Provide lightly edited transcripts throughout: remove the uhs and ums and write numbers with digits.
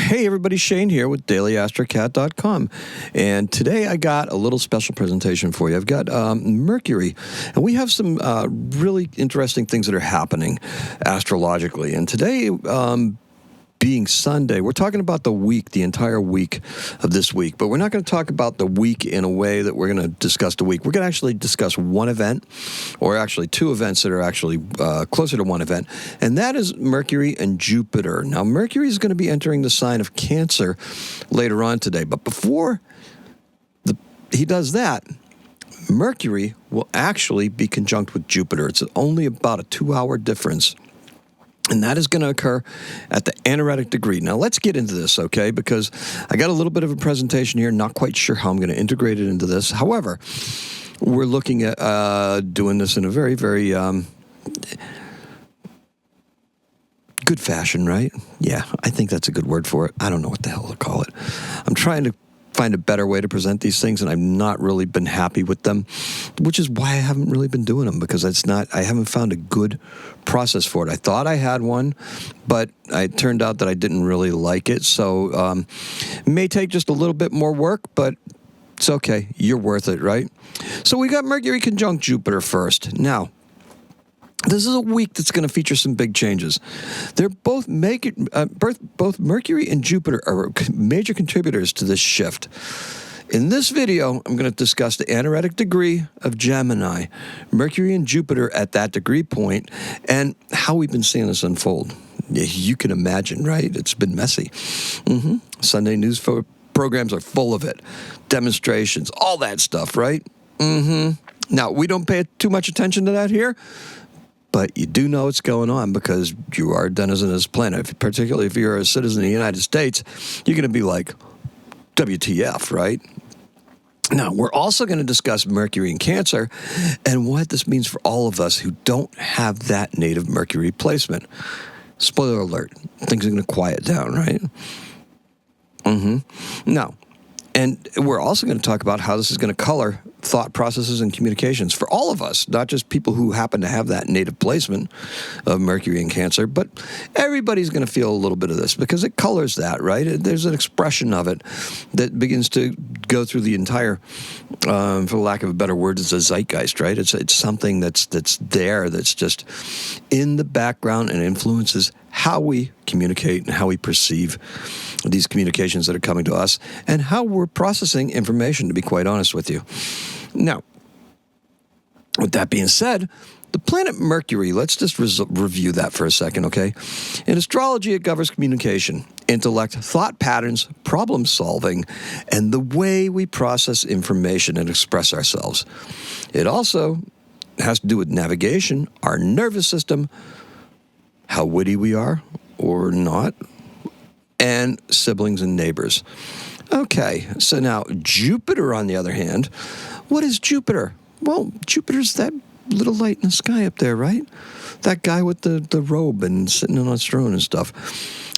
Hey everybody, Shane here with daily-astrocat.com, and today I got a little special presentation for you. I've got Mercury, and we have some really interesting things that are happening astrologically. And today, being Sunday, we're talking about the week, the entire week of this week, but we're not going to talk about the week in a way that we're going to discuss the week. We're going to actually discuss one event, or actually two events that are actually closer to one event, and that is Mercury and Jupiter. Now, Mercury is going to be entering the sign of Cancer later on today, but before he does that, Mercury will actually be conjunct with Jupiter. It's only about a 2-hour difference. And that is going to occur at the anaretic degree. Now, let's get into this, okay? Because I got a little bit of a presentation here, not quite sure how I'm going to integrate it into this. However, we're looking at doing this in a very, very good fashion, right? Yeah, I think that's a good word for it. I don't know what the hell to call it. I'm trying to find a better way to present these things, and I've not really been happy with them, which is why I haven't really been doing them, because I haven't found a good process for it. I thought I had one, but it turned out that I didn't really like it, so it may take just a little bit more work, but it's okay. You're worth it, right? So we got Mercury conjunct Jupiter first. Now, this is a week that's going to feature some big changes. They're both both Mercury and Jupiter are major contributors to this shift. In this video, I'm going to discuss the anaretic degree of Gemini, Mercury and Jupiter at that degree point, and how we've been seeing this unfold. You can imagine, right? It's been messy. Sunday news programs are full of it. Demonstrations, all that stuff, right? Now, we don't pay too much attention to that here, but you do know what's going on because you are a denizen of this planet. Particularly if you're a citizen of the United States, you're going to be like, WTF, right? Now, we're also going to discuss Mercury in Cancer and what this means for all of us who don't have that native Mercury placement. Spoiler alert, things are going to quiet down, right? Now, and we're also going to talk about how this is going to color thought processes and communications for all of us, not just people who happen to have that native placement of Mercury in Cancer, but everybody's going to feel a little bit of this because it colors that, right? There's an expression of it that begins to go through the entire, for lack of a better word, it's a zeitgeist, right? It's something that's there, that's just in the background and influences how we communicate and how we perceive these communications that are coming to us and how we're processing information, to be quite honest with you. Now, with that being said, the planet Mercury, let's just review that for a second, okay? In astrology, it governs communication, intellect, thought patterns, problem solving, and the way we process information and express ourselves. It also has to do with navigation, our nervous system, how witty we are or not, and siblings and neighbors. Okay, so now Jupiter, on the other hand, what is Jupiter? Well, Jupiter's that little light in the sky up there, right? That guy with the robe and sitting on his throne and stuff.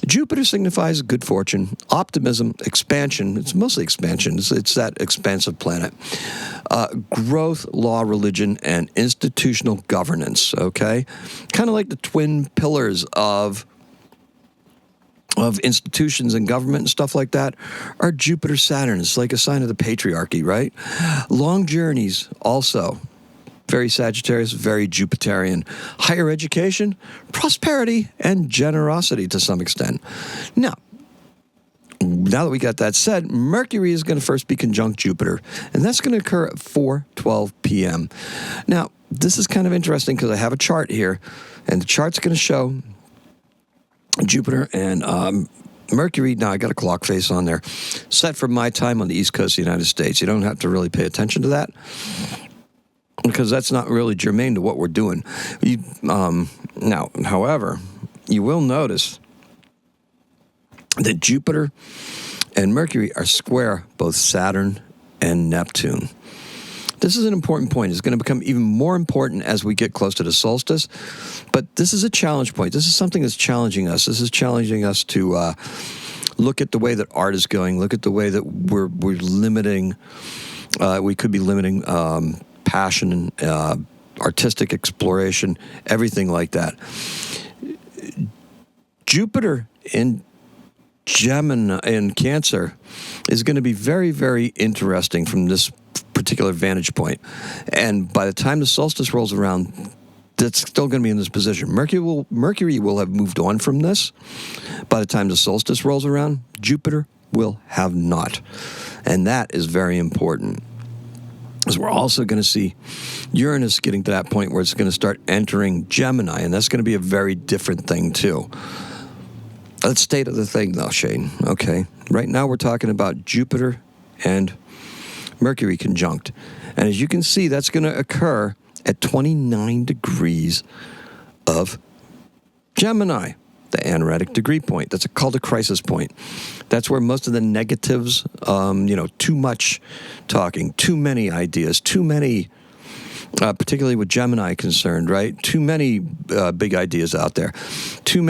Jupiter signifies good fortune, optimism, expansion. It's mostly expansion. It's that expansive planet. Growth, law, religion, and institutional governance, okay? Kind of like the twin pillars of institutions and government and stuff like that are Jupiter, Saturn. It's like a sign of the patriarchy, right? Long journeys also. Very Sagittarius, very Jupiterian. Higher education, prosperity, and generosity to some extent. Now that we got that said, Mercury is going to first be conjunct Jupiter, and that's going to occur at 4:12 p.m. Now, this is kind of interesting because I have a chart here, and the chart's going to show Jupiter and Mercury. Now, I got a clock face on there, set for my time on the East Coast of the United States. You don't have to really pay attention to that, because that's not really germane to what we're doing. Now, however, you will notice that Jupiter and Mercury are square both Saturn and Neptune. This is an important point. It's going to become even more important as we get close to the solstice, but this is a challenge point. This is something that's challenging us. This is challenging us to look at the way that art is going, look at the way that we're limiting, we could be limiting passion and artistic exploration, everything like that. Jupiter in Gemini and Cancer is going to be very, very interesting from this particular vantage point. And by the time the solstice rolls around, that's still going to be in this position. Mercury will have moved on from this. By the time the solstice rolls around, Jupiter will have not. And that is very important. Because we're also going to see Uranus getting to that point where it's going to start entering Gemini, and that's going to be a very different thing, too. Let's stay to the thing, though, Shane. Okay. Right now we're talking about Jupiter and Mercury conjunct. And as you can see, that's going to occur at 29 degrees of Gemini, the anaretic degree point. That's called a crisis point. That's where most of the negatives, too much talking, too many ideas, too many, particularly with Gemini concerned, right? Too many big ideas out there. Too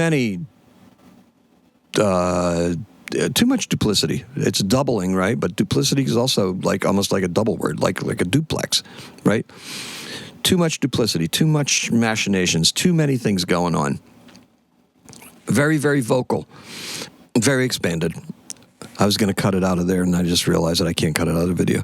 much duplicity. It's doubling, right? But duplicity is also almost like a double word, like a duplex, right? Too much duplicity, too much machinations, too many things going on. Very, very vocal, very expanded. I was going to cut it out of there, and I just realized that I can't cut it out of the video.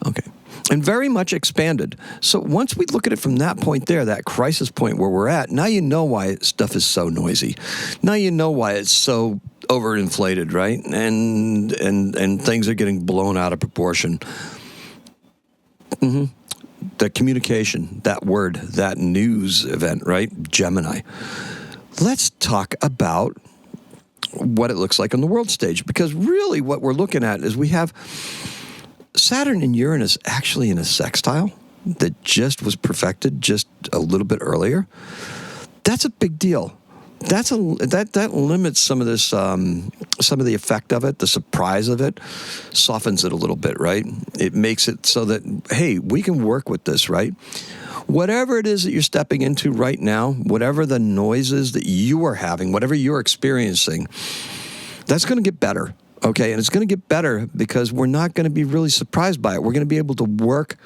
Okay. And very much expanded. So once we look at it from that point there, that crisis point where we're at, now you know why stuff is so noisy. Now you know why it's so overinflated, right? And things are getting blown out of proportion. The communication, that word, that news event, right? Gemini. Let's talk about what it looks like on the world stage, because really what we're looking at is we have Saturn and Uranus actually in a sextile that just was perfected just a little bit earlier. That's a big deal. That limits some of this, some of the effect of it, the surprise of it, softens it a little bit, right? It makes it so that, hey, we can work with this, right? Whatever it is that you're stepping into right now, whatever the noises that you are having, whatever you're experiencing, that's going to get better, okay? And it's going to get better because we're not going to be really surprised by it. We're going to be able to work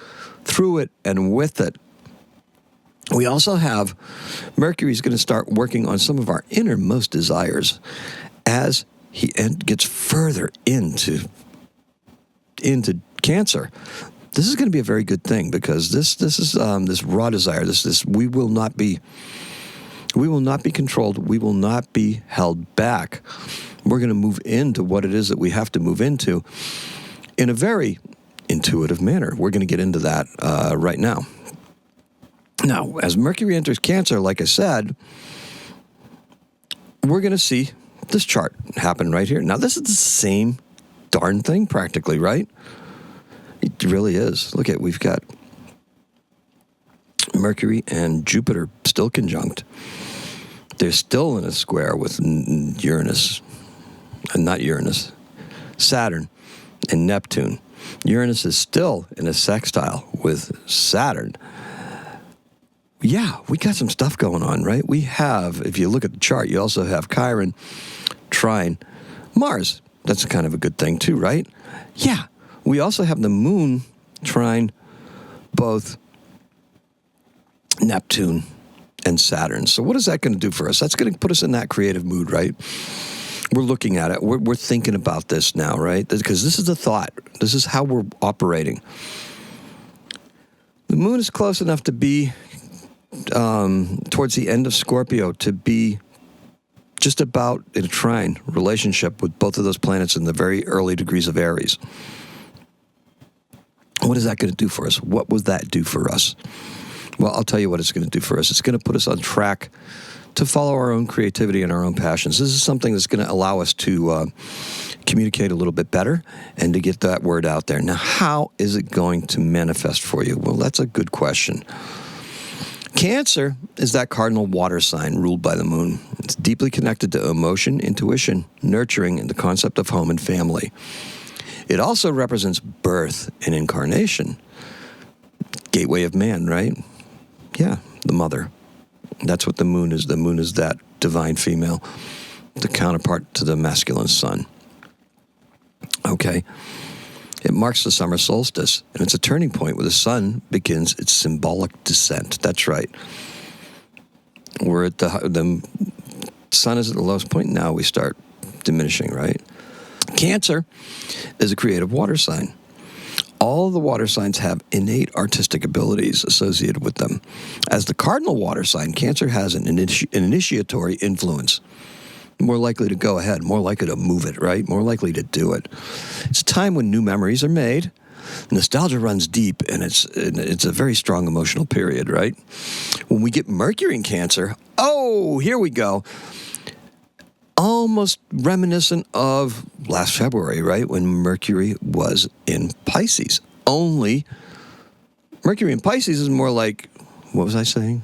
through it and with it. We also have Mercury's going to start working on some of our innermost desires as he gets further into Cancer. This is going to be a very good thing because this is this raw desire. This we will not be controlled. We will not be held back. We're going to move into what it is that we have to move into in a very intuitive manner. We're going to get into that right now. Now, as Mercury enters Cancer, like I said, we're going to see this chart happen right here. Now, this is the same darn thing practically, right? It really is. Look at, we've got Mercury and Jupiter still conjunct. They're still in a square with Uranus, not Uranus, Saturn and Neptune. Uranus is still in a sextile with Saturn. Yeah, we got some stuff going on, right? We have, if you look at the chart, you also have Chiron, trine, Mars. That's kind of a good thing too, right? Yeah. We also have the moon trine both Neptune and Saturn. So what is that going to do for us? That's going to put us in that creative mood, right? We're looking at it. We're thinking about this now, right? Because this is the thought. This is how we're operating. The moon is close enough to be towards the end of Scorpio to be just about in a trine relationship with both of those planets in the very early degrees of Aries. What is that going to do for us? What would that do for us? Well, I'll tell you what it's going to do for us. It's going to put us on track to follow our own creativity and our own passions. This is something that's going to allow us to communicate a little bit better and to get that word out there. Now, how is it going to manifest for you? Well, that's a good question. Cancer is that cardinal water sign ruled by the moon. It's deeply connected to emotion, intuition, nurturing, and the concept of home and family. It also represents birth and incarnation. Gateway of man, right? Yeah, the mother. That's what the moon is. The moon is that divine female, the counterpart to the masculine sun. Okay. It marks the summer solstice, and it's a turning point where the sun begins its symbolic descent. That's right. We're at the sun is at the lowest point. Now we start diminishing, right? Cancer is a creative water sign. All the water signs have innate artistic abilities associated with them. As the cardinal water sign, Cancer has an initiatory influence. More likely to go ahead, more likely to move it, right? More likely to do it. It's a time when new memories are made. Nostalgia runs deep, and it's a very strong emotional period, right? When we get Mercury in Cancer, here we go. Almost reminiscent of last February, right? When Mercury was in Pisces. Only Mercury in Pisces is more like, what was I saying?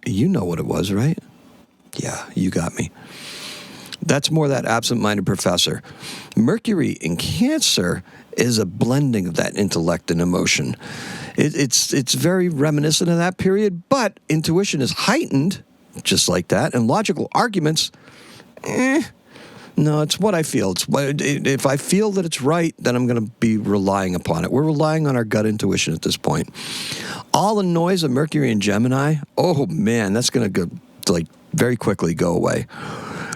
You know what it was, right? Yeah, you got me. That's more that absent-minded professor. Mercury in Cancer is a blending of that intellect and emotion. It's very reminiscent of that period, but intuition is heightened, just like that, and logical arguments, no, it's what I feel. If I feel that it's right, then I'm going to be relying upon it. We're relying on our gut intuition at this point. All the noise of Mercury in Gemini, oh man, that's going to go very quickly go away.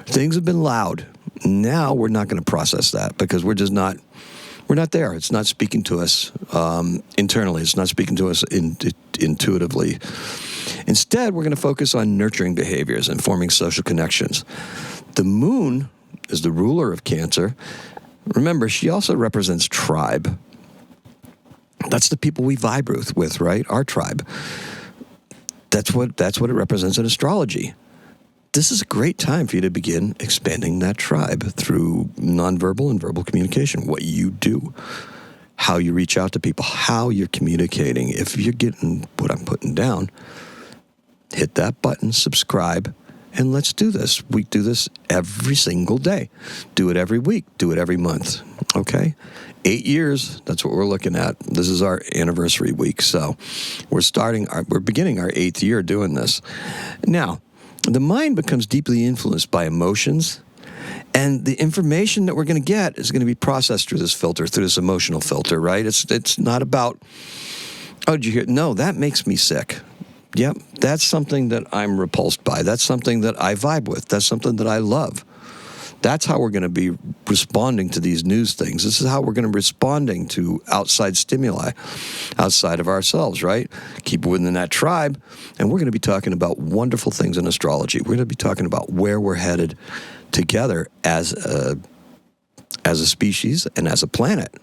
Things have been loud. Now we're not going to process that because we're not there. It's not speaking to us internally. It's not speaking to us intuitively. Instead, we're going to focus on nurturing behaviors and forming social connections. The moon is the ruler of Cancer. Remember, she also represents tribe. That's the people we vibrate with, right? Our tribe. That's what it represents in astrology. This is a great time for you to begin expanding that tribe through nonverbal and verbal communication, what you do, how you reach out to people, how you're communicating. If you're getting what I'm putting down, hit that button, subscribe, and let's do this. We do this every single day. Do it every week. Do it every month. Okay? 8 years, that's what we're looking at. This is our anniversary week. So we're beginning our 8th year doing this. Now, the mind becomes deeply influenced by emotions, and the information that we're going to get is going to be processed through this filter, through this emotional filter, right? It's not about, did you hear? No, that makes me sick. Yep, that's something that I'm repulsed by. That's something that I vibe with. That's something that I love. That's how we're going to be responding to these news things. This is how we're going to be responding to outside stimuli, outside of ourselves, right? Keep within that tribe. And we're going to be talking about wonderful things in astrology. We're going to be talking about where we're headed together as a species and as a planet.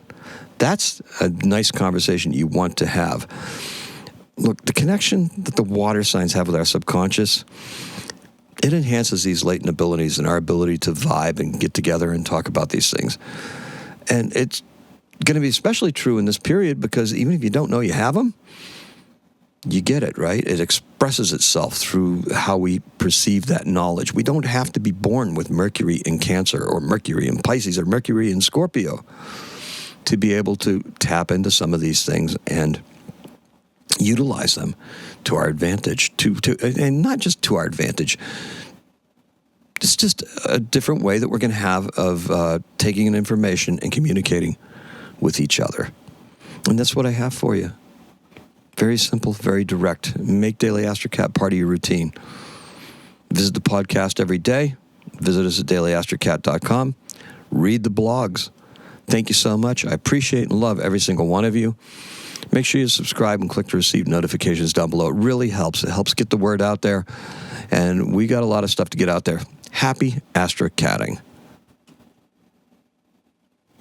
That's a nice conversation you want to have. Look, the connection that the water signs have with our subconscious, it enhances these latent abilities and our ability to vibe and get together and talk about these things. And it's going to be especially true in this period because even if you don't know you have them, you get it, right? It expresses itself through how we perceive that knowledge. We don't have to be born with Mercury in Cancer or Mercury in Pisces or Mercury in Scorpio to be able to tap into some of these things and utilize them to our advantage, and not just to our advantage. It's just a different way that we're going to have of taking in information and communicating with each other. And that's what I have for you. Very simple, very direct. Make Daily AstroCat part of your routine. Visit the podcast every day. Visit us at daily-astrocat.com. Read the blogs. Thank you so much. I appreciate and love every single one of you. Make sure you subscribe and click to receive notifications down below. It really helps. It helps get the word out there. And we got a lot of stuff to get out there. Happy Astrocatting.